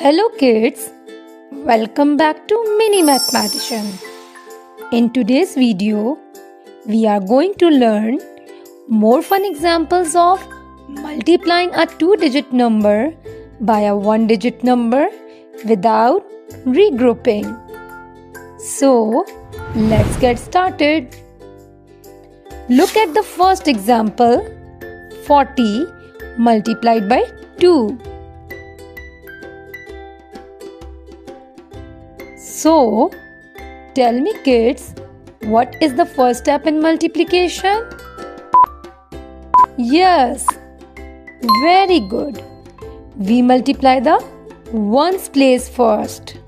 Hello kids, welcome back to Mini Mathematician. In today's video, we are going to learn more fun examples of multiplying a two-digit number by a one-digit number without regrouping. So, let's get started. Look at the first example, 40 multiplied by 2. So, tell me kids, what is the first step in multiplication? Yes, very good. We multiply the ones place first.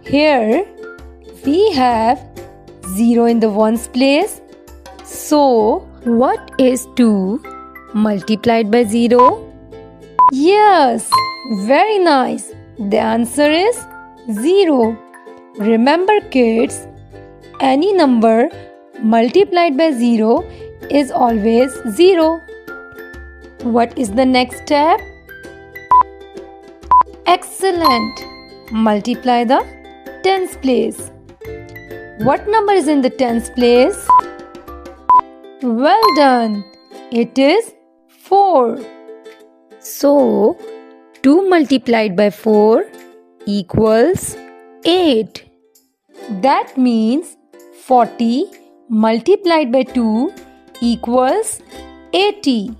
Here, we have 0 in the ones place. So, what is 2 multiplied by 0? Yes, very nice. The answer is 0. Remember kids, any number multiplied by 0 is always 0. What is the next step? Excellent! Multiply the tens place. What number is in the tens place? Well done! It is 4. So, 2 multiplied by 4 equals 8. That means 40 multiplied by 2 equals 80.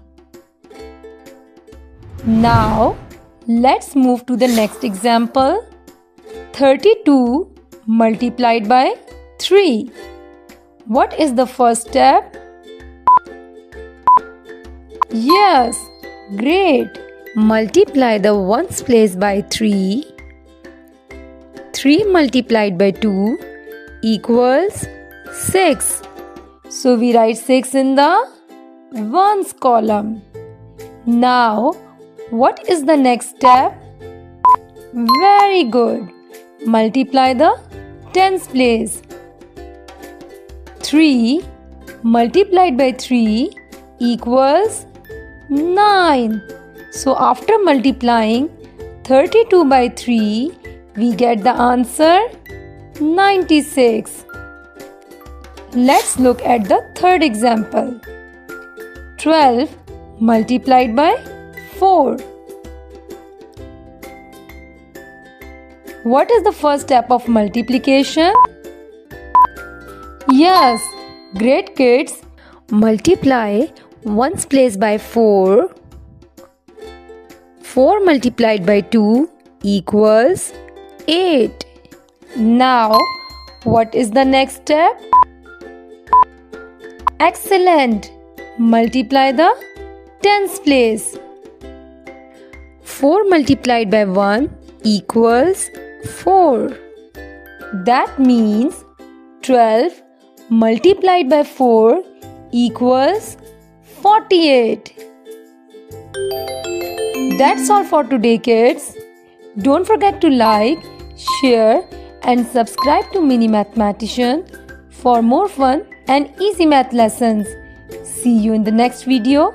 Now, let's move to the next example. 32 multiplied by 3. What is the first step? Yes, great. Multiply the ones place by 3. 3 multiplied by 2 equals 6. So we write 6 in the ones column. Now, what is the next step? Very good. Multiply the tens place. 3 multiplied by 3 equals 9. So after multiplying 32 by 3, we get the answer 96. Let's look at the third example. 12 multiplied by 4. What is the first step of multiplication? Yes, great kids. Multiply ones place by 4. 4 multiplied by 2 equals 8. Now, what is the next step? Excellent! Multiply the tens place. 4 multiplied by 1 equals 4. That means 12 multiplied by 4 equals 48. That's all for today, kids. Don't forget to like, share and subscribe to Mini Mathematician for more fun and easy math lessons. See you in the next video.